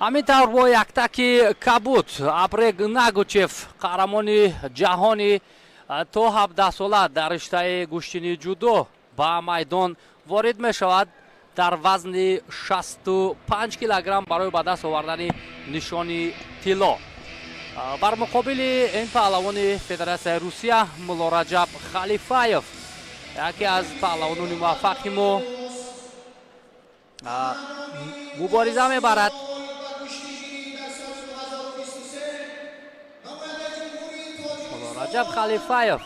ҳамин тавр бо яктаки кабуд абрег нагучев қаҳрамони ҷаҳони то 17 сола дар риштаи гӯштини ҷудо ба майдон ворид мешавад. дар вазни 65 килограмм барои ба даст овардани нишони тилло. бар муқобили ин паҳлавони Федератсияи Русия Муллораҷаб Халифаев, яке аз паҳлавонони муваффақи мо, мубориза мебарад. Муллораҷаб Халифаев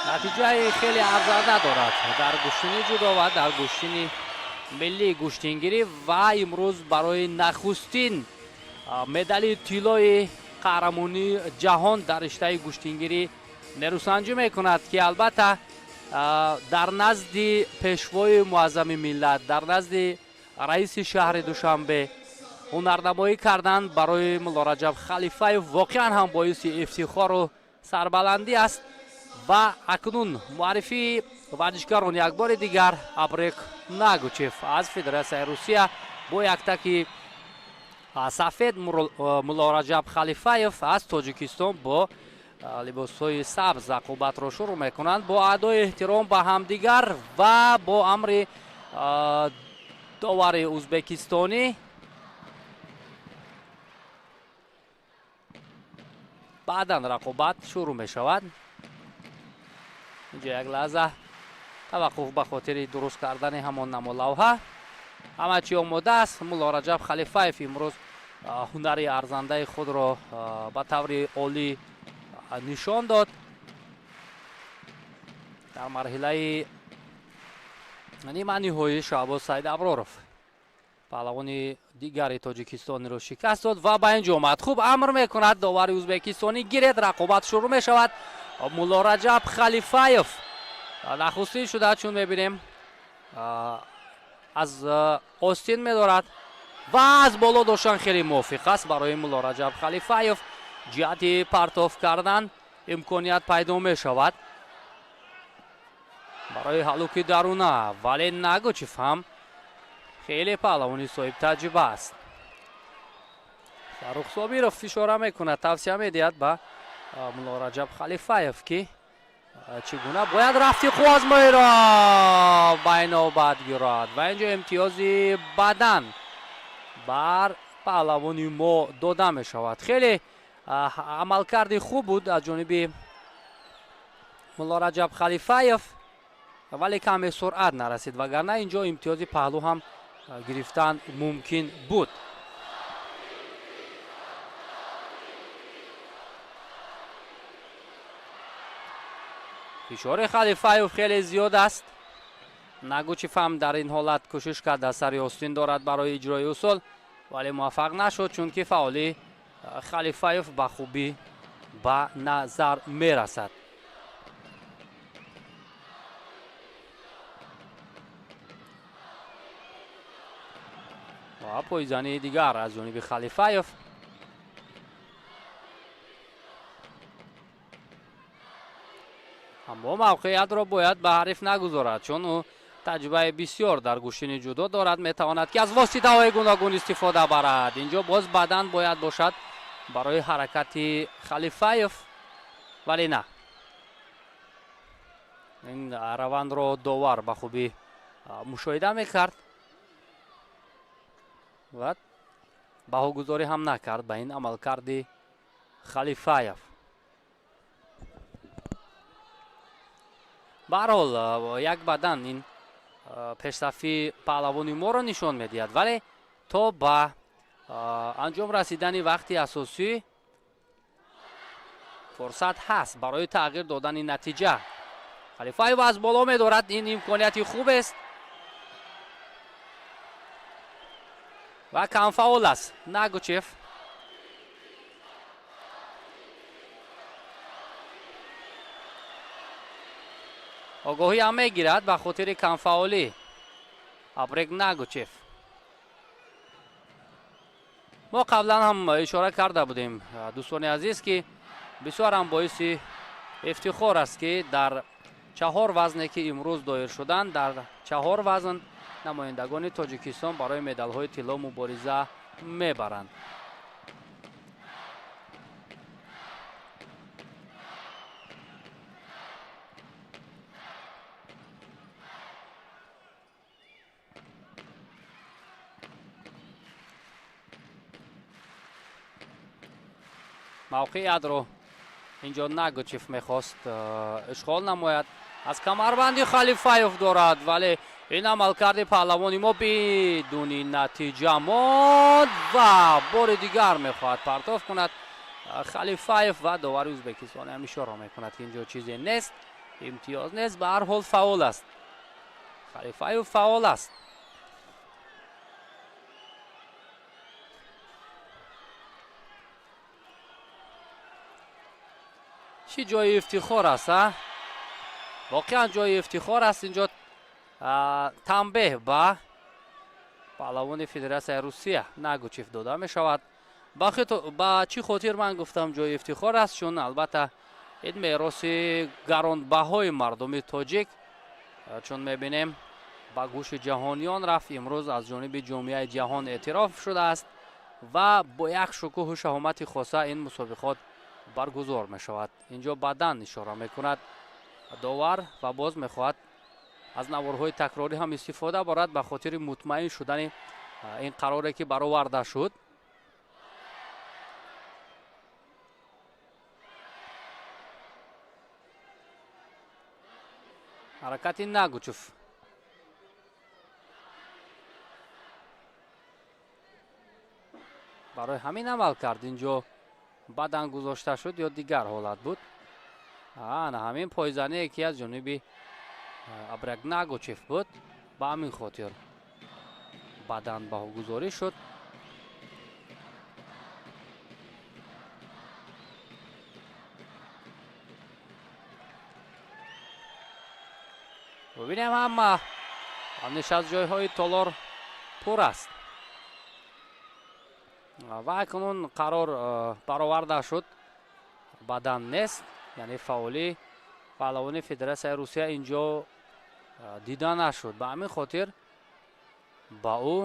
натиҷаи хеле арзанда дорад дар гӯштини ҷудо ва дар гӯштини миллии гӯштингирӣ ва имрӯз барои нахустин медали тиллои қаҳрамонии ҷаҳон дар риштаи гӯштингирӣ нерӯсанҷӣ мекунад ки албатта дар назди пешвои муаззами миллат, дар назди раиси шаҳри Душанбе ҳунарнамоӣ кардан барои Муллораҷаб Халифаев воқеан ҳам боиси ифтихору сарбаландӣ аст. ва акнун муаррифии варзишгарони як бори дигар Абрек Нагучев аз Федератсияи Русия бо яктаки сафед, Муллораҷаб Халифаев аз Тоҷикистон бо либосҳои сабз рақобатро шурӯъ мекунанд бо адои эҳтиром ба ҳамдигар ва бо амри довари ӯзбекистонӣ. баъдан рақобат шурӯъ мешавад. инҷо як лаҳза таваққуф ба хотири дуруст кардани ҳамон намолавҳа. ҳама чӣ омода аст. Муллораҷаб Халифаев имрӯз ҳунари арзандаи худро ба таври олӣ нишон дод. дар марҳилаи нима ниҳоӣ Шаҳбоз Саид Аброров паҳлавони дигари Тоҷикистонро шикаст дод ва ба ин ҷо омад. хуб амр мекунад довари ӯзбекистонӣ. гиред рақобат шурӯъ мешавад. Муллораҷаб Халифаев нахустин шуда, чун мебинем аз остин медорад ва аз боло доштан хеле мувофиқ аст барои Муллораҷаб Халифаев. ҷиҳати партов кардан имконият пайдо мешавад барои ҳалуки даруна, вале Нагучев ҳам хеле паҳлавони соҳиб таҷриба аст. Фарух Собиров ишора мекунад, тавсия медиҳад ба Муллораҷаб Халифаев ки чӣ гуна бояд рафти қувозмоиро ба инобат гирад ва ин ҷо имтиёзи бадан бар паҳлавони мо дода мешавад. хеле амалкарди хуб буд аз ҷониби Муллораҷаб Халифаев, вале каме суръат нарасид, вагарна ин ҷо имтиёзи паҳлӯ ҳам гирифтан мумкин буд. фишори Халифаев хеле зиёд аст. Нагучев ҳам дар ин ҳолат кӯшиш кард аз сари остин дорад барои иҷрои усул, вале муваффақ нашуд, чунки фаъоли Халифаев ба хубӣ ба назар мерасад. ва пойизани дигар аз ҷониби Халифаев. аммо мавқеиятро бояд ба ҳариф нагузорад, чун ӯ таҷрибаи бисёр дар гӯштини ҷудо дорад. метавонад ки аз воситаҳои гуногун истифода барад. ин ҷо боз бадан бояд бошад барои ҳаракати Халифаев, вале на. ин равандро довар ба хубӣ мушоҳида мекард ва баҳогузорӣ ҳам накард ба ин амалкарди Халифаев. ба ҳар ҳол як бадан ин пешсафи паҳлавони моро нишон медиҳад, вале то ба анҷом расидани вақти асосӣ фурсат ҳаст барои тағйир додани натиҷа. Халифаев аз боло медорад. ин имконияти хубест ва камфаъол аст Нагучев. огоҳӣ ҳам мегирад ба хотири камфаъолӣ Абрек Нагучев. мо қаблан ҳам ишора карда будем, дӯстони азиз, ки бисёр ҳам боиси ифтихор аст ки дар 4 вазне ки имрӯз доир шуданд, дар 4 вазн намояндагони Тоҷикистон барои медалҳои тилло мубориза мебаранд. мавқеиятро инҷо Нагучев мехост ишғол намояд. аз камарбанди Халифаев дорад, вале ин амалкарди паҳлавони мо бидуни натиҷа монд ва бори дигар мехоҳад партоф кунад Халифаев ва довари ӯзбекистони ҳам ишора мекунад ки инҷо чизе нест, имтиёз нест, ба ҳар ҳол фаъол аст. Халифаев фаъол аст. чӣ ҷои ифтихор аст, воқеан ҷои ифтихор аст. инҷо танбеҳ ба паҳлавони Федератсияи Русия Нагучев дода мешавад. ба чӣ хотир ман гуфтам ҷои ифтихор аст? чун албатта ин мероси гаронбаҳои мардуми тоҷик, чун мебинем ба гӯши ҷаҳониён рафт, имрӯз аз ҷониби ҷомеаи ҷаҳон эътироф шудааст ва бо як шукӯҳу шаҳомати хоса ин мусобиқот баргузор мешавад. инҷо бадан ишора мекунад довар ва боз мехоҳад аз наворҳои такрорӣ ҳам истифода борад ба хотири мутмаин шудани ин қароре ки бароварда шуд. ҳаракати Нагучев барои ҳамин амал кард. инҷо бадан гузошта шуд ё дигар ҳолат буд? ҳамин пойзание ки аз ҷониби Абрак Нагучев буд, ба ҳамин хотир бадан баҳогузорӣ шуд. бибинем ҳама нишаст ҷойҳои толор пур аст ва акнун қарор бароварда шуд. бадан нест, яъне фаъолӣ паҳлавони Федератсияи Русия инҷо дида нашуд. ба ҳамин хотир ба ӯ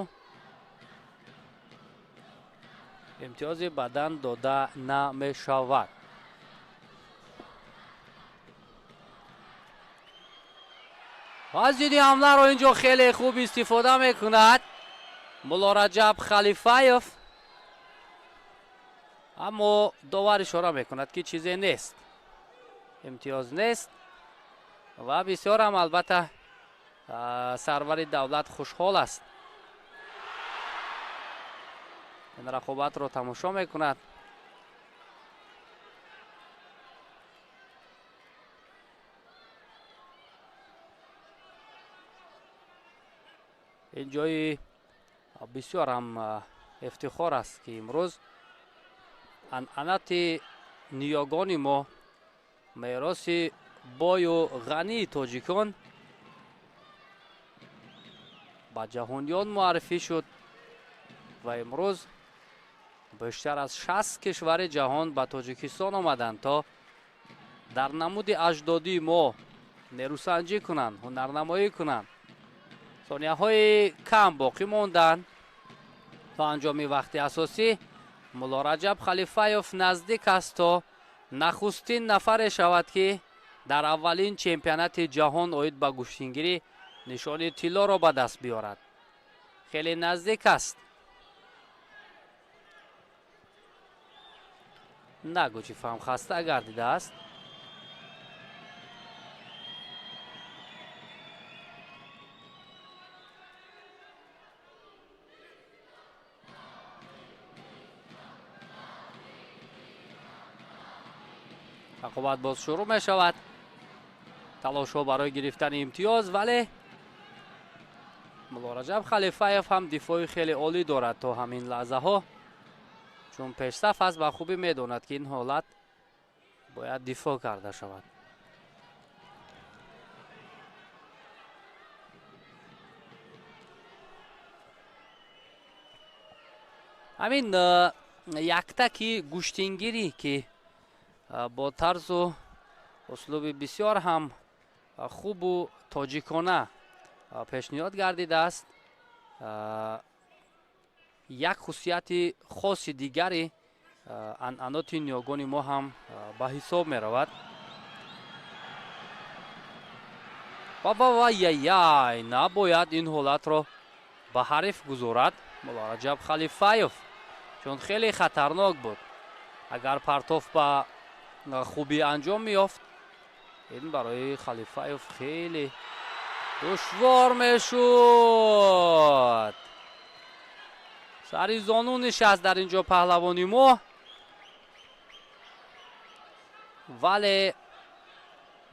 имтиёзи бадан дода намешавад. аз зидди ҳамларо инҷо хеле хуб истифода мекунад Муллораҷаб Халифаев, аммо довар ишора мекунад ки чизе нест, имтиёз нест ва бисёрам албатта сарвари давлат хушҳол аст. ин рақобатро тамошо мекунад. ин ҷои бисёрам ифтихор аст ки имрӯз анъанати ниёгони мо, мероси бою ғании тоҷикон ба ҷаҳониён муаррифӣ шуд ва имрӯз бештар аз 60 кишвари ҷаҳон ба Тоҷикистон омаданд то дар намуди аҷдодии мо нерӯсанҷӣ кунанд, ҳунарнамоӣ кунанд. сонияҳои кам боқӣ монданд то анҷоми вақти асосӣ. Муллораҷаб Халифаев наздик аст то нахустин нафаре шавад ки дар аввалин чемпионати ҷаҳон оид ба гӯштингирӣ нишони тиллоро ба даст биёрад. хеле наздик аст. Нагучев ҳам хаста гардидааст. рақобат боз шурӯъ мешавад. талошҳо барои гирифтани имтиёз, вале Муллораҷаб Халифаев ҳам дифои хеле олӣ дорад то ҳамин лаҳзаҳо, чун пешсаф аст, ба хубӣ медонад ки ин ҳолат бояд дифоъ карда шавад. ҳамин яктаки гӯштингирӣ ки бо тарзу услуби бисёр ҳам хубу тоҷикона пешниҳод гардидааст, як хусусияти хоси дигари анъаноти ниёгони мо ҳам ба ҳисоб меравад. яй набояд ин ҳолатро ба ҳариф гузорад мулло Раҷаб Халифаев, чун хеле хатарнок буд. агар партоф ба хубӣ анҷом меёфт, ин барои Халифаев хеле душвор мешуд. сари зону нишаст дар инҷо паҳлавони мо, вале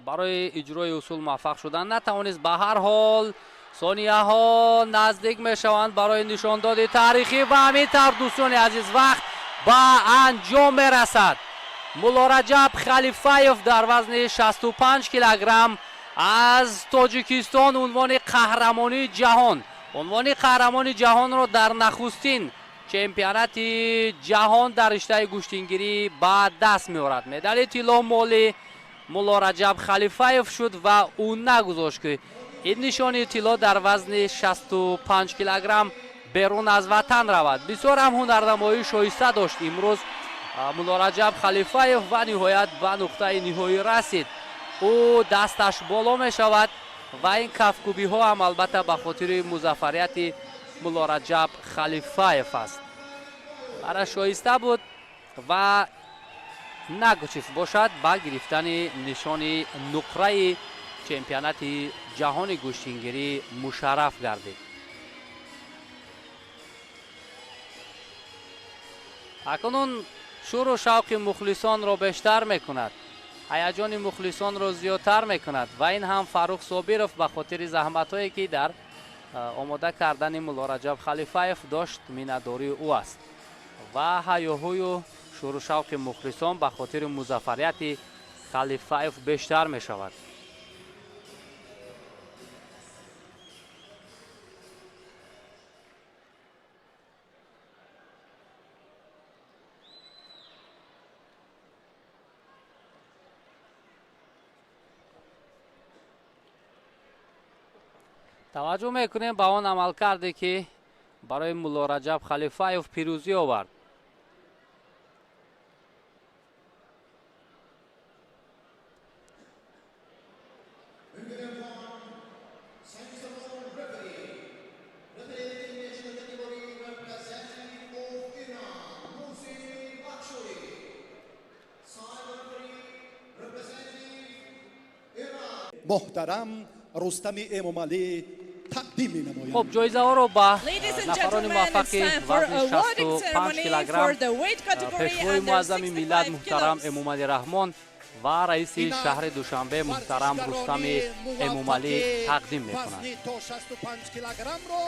барои иҷрои усул муваффақ шудан натавонист. ба ҳар ҳол сонияҳо наздик мешаванд барои нишондоди таърихӣ ва ҳамин тавр дӯстони азиз вақт ба анҷом мерасад. мулло Раҷаб Халифаев дар вазни 65 килограмм аз Тоҷикистон унвони қаҳрамонии ҷаҳонро дар нахустин чемпионати ҷаҳон дар риштаи гӯштингирӣ ба даст меорад. медали тилло моли мулло Раҷаб Халифаев шуд ва ӯ нагузошт ки ин нишони тилло дар вазни 65 килограмм берун аз ватан равад. бисёр ҳам ҳунарнамоии шоиста дошт имрӯз мулло Раҷаб Халифаев ва ниҳоят ба нуқтаи ниҳоӣ расид. ӯ дасташ боло мешавад ва ин кафкубиҳо ҳам албатта ба хотири музаффарияти мулло Раҷаб Халифаев аст. бараш шоиста буд ва нагучист бошад ба гирифтани нишони нуқраи чемпионати ҷаҳони гӯштингирӣ мушарраф гардид. акнун шӯру шавқи мухлисонро бештар мекунад, ҳаяҷони мухлисонро зиёдтар мекунад ва ин ҳам Фарух Собиров ба хотири заҳматҳое ки дар омода кардани мулло Раҷаб Халифаев дошт миннатдории ӯ аст ва ҳаёҳую шӯру шавқи мухлисон ба хотири музаффарияти Халифаев бештар мешавад. таваҷҷӯҳ мекунем ба он амалкарде ки барои мулло Раҷаб Халифаев пирӯзӣ овард. محترم رستم امامعلی تقدیم می‌نماید. خب ҷоизаҳоро ба нафарони муваффақи вазни 65 килограмм пешвои муаззами миллат муҳтарам Эмомалӣ Раҳмон ва раиси шаҳри Душанбе муҳтарам Рустами Эмомалӣ тақдим мекунанд. تا 65 کیلوگرم رو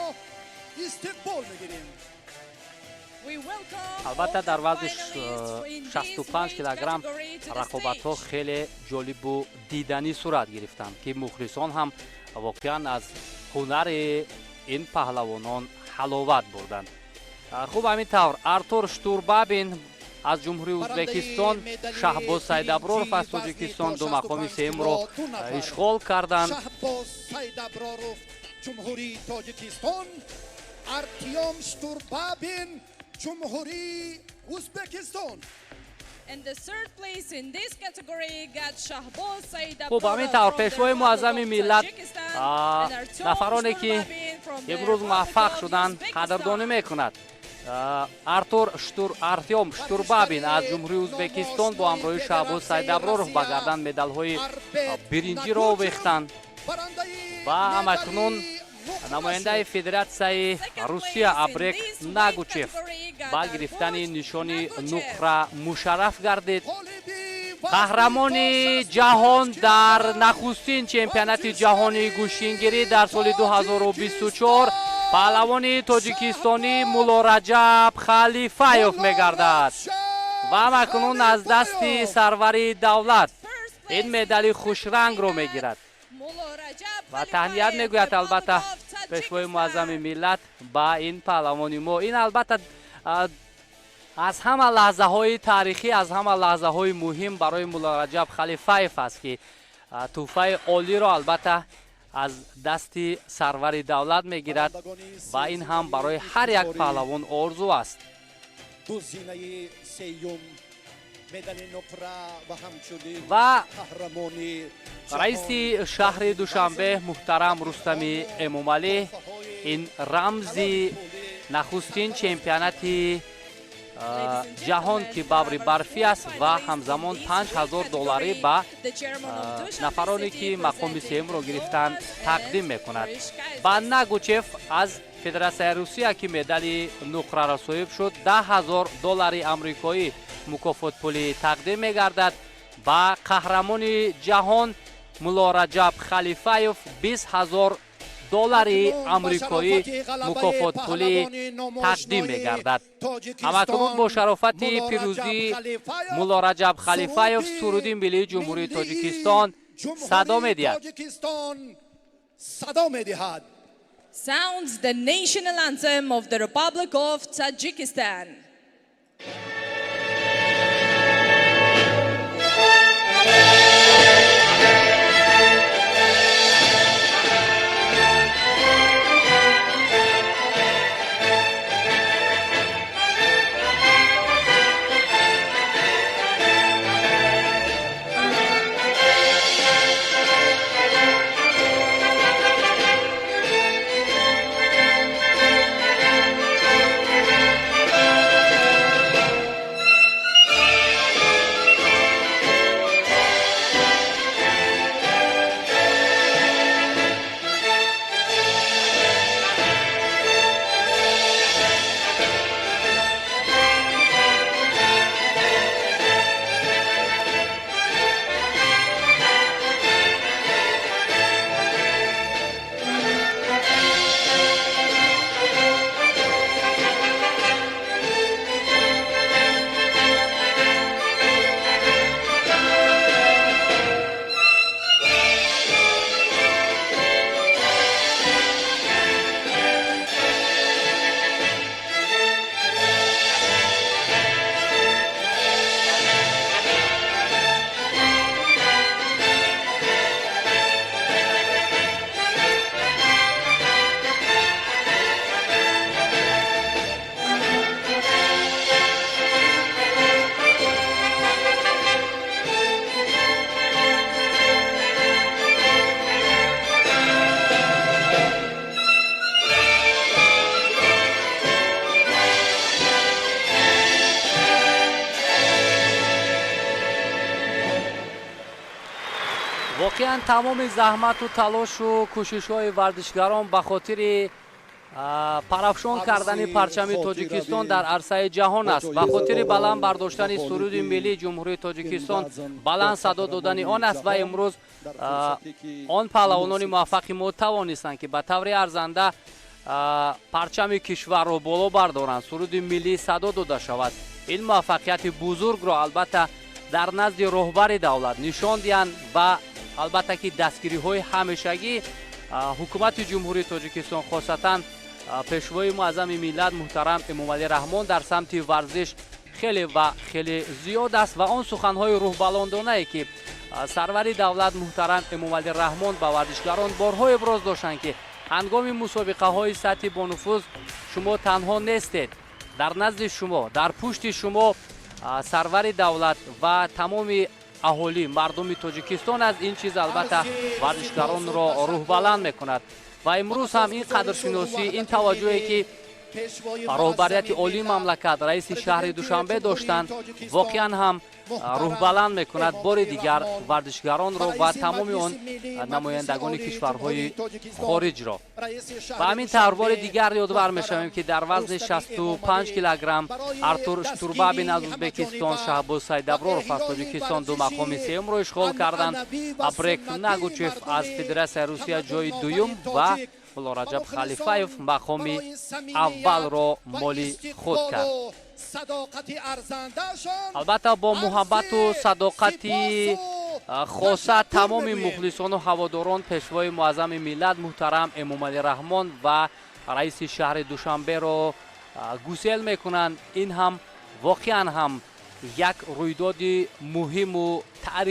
استقبال می‌گیریم. албатта дар вазни 65 килограмм рақобатҳо хеле ҷолибу диданӣ сурат гирифтанд ки мухлисон ҳам воқеан аз ҳунари ин паҳлавонон ҳаловат бурданд. хуб ҳамин тавр Артур Штурбабин аз ҷумҳурии Узбекистон, Шаҳбоз Сайдаброров аз Тоҷикистон ду мақоми сеюмро ишғол карданд. شهباز سیدابرارов جمهوری تاجیکستان، ارتیام شتوربابین جمهوری ازبکستان. хуб ҳамин тавр пешвои муаззами миллат нафароне ки имрӯз муваффақ шуданд қадрдонӣ мекунад. Артём Штурбабин аз ҷумҳурии Узбекистон бо ҳамроҳии Шаҳбоз Сайдаброров ба гардан медалҳои биринҷиро овехтанд ва ҳамакнун намояндаи Федератсияи Русия Абрек Нагучев ба гирифтани нишони нуқра мушарраф гардид. қаҳрамони ҷаҳон дар нахустин чемпионати ҷаҳони гӯштингирӣ дар соли 2024 паҳлавони тоҷикистонӣ Мулло Раҷаб Халифаев мегардад ва ҳамакнун аз дасти сарвари давлат ин медали хушрангро мегирад ва таҳният мегӯяд албатта пешвои муаззами миллат ба ин паҳлавони мо. ин албатта аз ҳама лаҳзаҳои таърихӣ, аз ҳама лаҳзаҳои муҳим барои Мулло Раҷаб Халифаев аст ки тӯҳфаи олиро албатта аз дасти сарвари давлат мегирад ва ин ҳам барои ҳар як паҳлавон орзу аст. گزینه سیوم مدال نقره و همچنین و قهرمانی раиси шаҳри душанбе муҳтарам Рустами Эмомалӣ ин рамзи нахустин чемпионати ҷаҳон ки баври барфӣ аст ва ҳамзамон $5000 ба нафароне ки мақоми сеюмро гирифтанд тақдим мекунад. Банна Гучев аз Федератсияи Русия ки медали нуқраро соҳиб шуд, $10,000 амрикоӣ мукофотпулӣ тақдим мегардад. Ба қаҳрамони ҷаҳон Мулло Раҷаб Халифаев $20,000 амрикоӣ мукофотпулӣ тақдим мегардад. ҳамакунун бо шарофати пирӯзӣ Мулло Раҷаб Халифаев суруди миллии ҷумҳурии Тоҷикистон садо медиҳад. Sounds the national anthem of the Republic of Tajikistan. воқеан тамоми заҳмату талошу кӯшишҳои варзишгарон ба хотири парафшон кардани парчами Тоҷикистон дар арсаи ҷаҳон аст. Ба хотири баланд бардоштани суруди миллии ҷумҳурии Тоҷикистон баланд садо додани он аст ва имрӯз он паҳлавонони муваффақи мо тавонистанд ки ба таври арзанда парчами кишварро боло бардоранд, суруди миллӣ садо дода шавад. ин муваффақияти бузургро албатта дар назди роҳбари давлат нишон диҳанд ва албатта ки дастгириҳои ҳамешагӣ ҳукумати ҷумҳурии Тоҷикистон хосатан пешвои муаззами миллат муҳтарам Эмомалӣ Раҳмон дар самти варзиш хеле ва хеле зиёд аст ва он суханҳои рӯҳбаландонае ки сарвари давлат муҳтарам Эмомалӣ Раҳмон ба варзишгарон борҳо иброз доштанд ки ҳангоми мусобиқаҳои сатҳи бонуфуз шумо танҳо нестед. дар назди шумо, дар пушти шумо сарвари давлат ва тамоми аҳолӣ мардуми Тоҷикистон аст. ин чиз албатта варзишгаронро рӯҳбаланд мекунад ва имрӯз ҳам ин қадршиносӣ, ин таваҷҷӯҳе ки роҳбарияти олии мамлакат раиси шаҳри Душанбе доштанд воқеан ҳам рӯҳбаланд мекунад бори дигар варзишгаронро ва тамоми он намояндагони кишварҳои хориҷро. ба ҳамин тавр бори дигар ёдовар мешавем ки дар вазни 65 килограмм Артур Штурбабин аз Узбекистон, Шаҳбоз Сайдаброров аз Тоҷикистон ду мақоми сеюмро ишғол карданд. Абрек Нагучев аз Федератсияи Русия ҷои дуюм ва Мулло Раҷаб Халифаев мақоми аввалро моли худ кард. албатта бо муҳаббату садоқати хоса тамоми мухлисону ҳаводорон пешвои муаззами миллат муҳтарам Эмомалӣ Раҳмон ва раиси шаҳри Душанберо гусел мекунанд. ин ҳам воқеан ҳам як рӯйдоди муҳиму таърихи